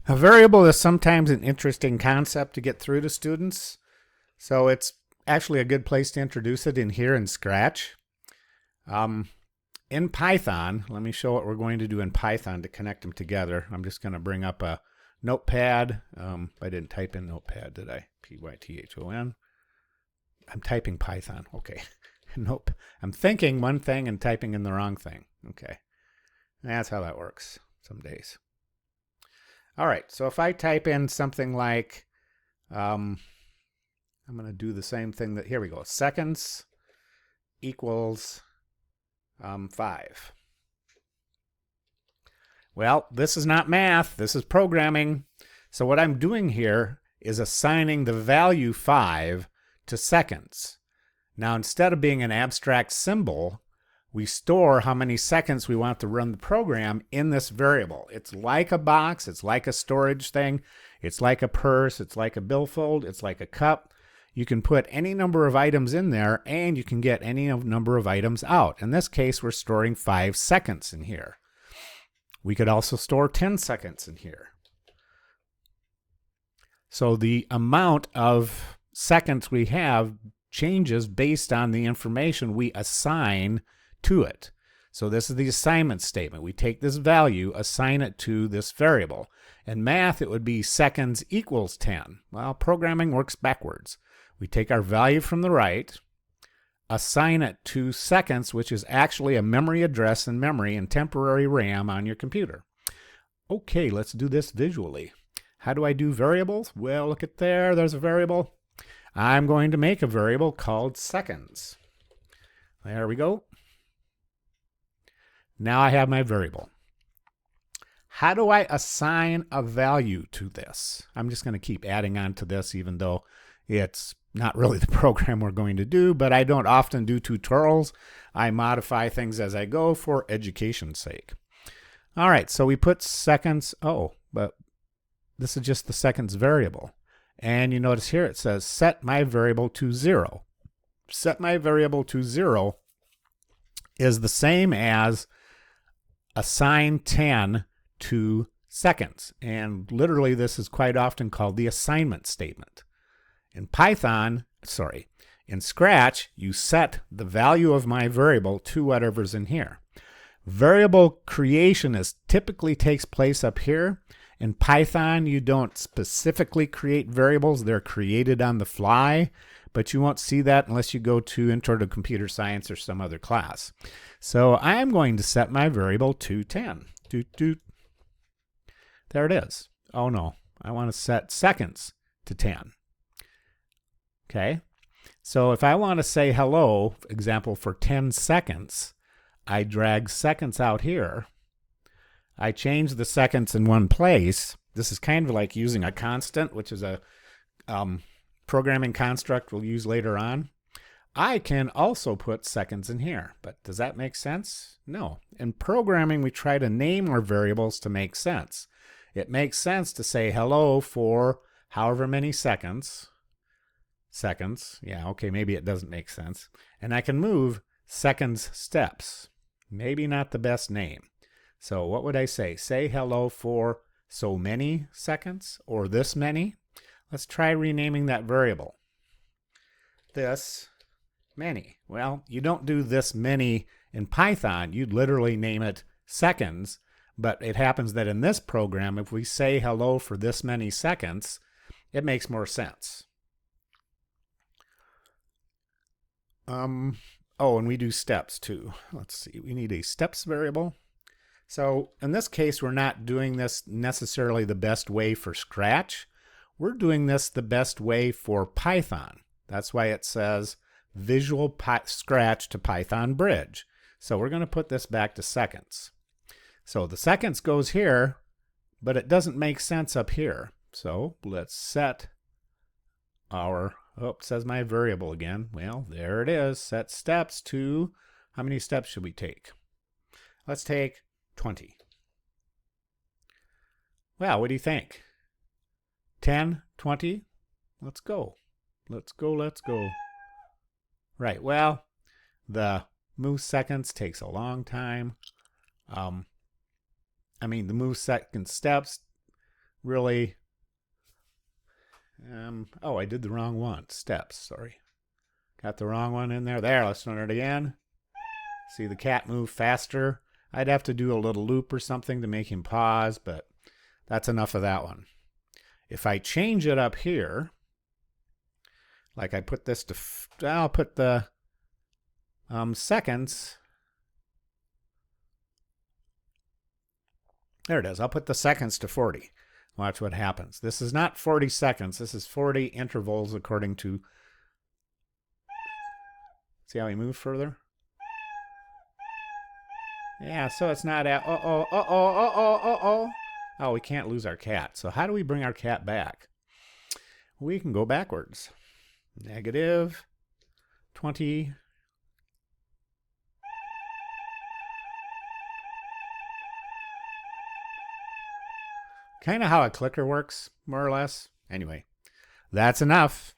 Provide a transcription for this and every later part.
A variable is sometimes an interesting concept to get through to students, so it's actually a good place to introduce it in here in Scratch. Um, in Python, let me show what we're going to do in Python to connect them together. I'm just going to bring up a notepad. I didn't type in notepad, did I? Python. I'm typing Python. Okay. Nope. I'm thinking one thing and typing in the wrong thing. Okay. That's how that works some days. All right. So if I type in something like, I'm going to do the same thing that, here we go. Seconds equals 5. Well, this is not math. This is programming. So what I'm doing here is assigning the value 5 to seconds. Now, instead of being an abstract symbol, we store how many seconds we want to run the program in this variable. It's like a box. It's like a storage thing. It's like a purse. It's like a billfold. It's like a cup. You can put any number of items in there, and you can get any number of items out. In this case, we're storing 5 seconds in here. We could also store 10 seconds in here. So the amount of seconds we have changes based on the information we assign to it. So this is the assignment statement. We take this value, assign it to this variable. In math, it would be seconds equals 10. Well, programming works backwards. We take our value from the right, assign it to seconds, which is actually a memory address in memory and temporary RAM on your computer. Okay, let's do this visually. How do I do variables? Well, look at there. There's a variable. I'm going to make a variable called seconds. There we go. Now I have my variable. How do I assign a value to this? I'm just going to keep adding on to this, even though it's not really the program we're going to do, but I don't often do tutorials. I modify things as I go for education's sake. All right, so we put seconds. Oh, but this is just the seconds variable. And you notice here it says set my variable to 0. Set my variable to 0 is the same as assign 10 to seconds. And literally this is quite often called the assignment statement. In in Scratch, you set the value of my variable to whatever's in here. Variable creation typically takes place up here. In Python, you don't specifically create variables. They're created on the fly, but you won't see that unless you go to Intro to Computer Science or some other class. So I'm going to set my variable to 10. There it is. Oh no, I want to set seconds to 10. Okay, so if I want to say hello, for example, for 10 seconds, I drag seconds out here. I change the seconds in one place. This is kind of like using a constant, which is a programming construct we'll use later on. I can also put seconds in here, but does that make sense? No. In programming, we try to name our variables to make sense. It makes sense to say hello for however many seconds. Yeah, okay, maybe it doesn't make sense. And I can move seconds steps. Maybe not the best name. So what would I say? Say hello for so many seconds or this many. Let's try renaming that variable. This many. Well, you don't do this many in Python. You'd literally name it seconds. But it happens that in this program, if we say hello for this many seconds, it makes more sense. Oh, and we do steps too. Let's see. We need a steps variable. So in this case, we're not doing this necessarily the best way for Scratch. We're doing this the best way for Python. That's why it says Visual Scratch to Python Bridge. So we're going to put this back to seconds. So the seconds goes here, but it doesn't make sense up here. So let's set our, it says my variable again. Well, there it is. Set steps to, how many steps should we take? Let's take 20. Well, what do you think? 10, 20? Let's go. Let's go. Right, well, the move seconds takes a long time. The move second steps really... oh, I did the wrong one. Steps, sorry. Got the wrong one in there. There, let's run it again. See the cat move faster. I'd have to do a little loop or something to make him pause, but that's enough of that one. If I change it up here, like I put this to... I'll put the seconds... There it is. I'll put the seconds to 40. Watch what happens. This is not 40 seconds. This is 40 intervals according to... See how he moved further? Yeah, so it's not at... Oh, we can't lose our cat. So how do we bring our cat back? We can go backwards. Negative 20... Kind of how a clicker works, more or less. Anyway, that's enough.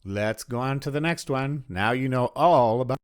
Let's go on to the next one. Now you know all about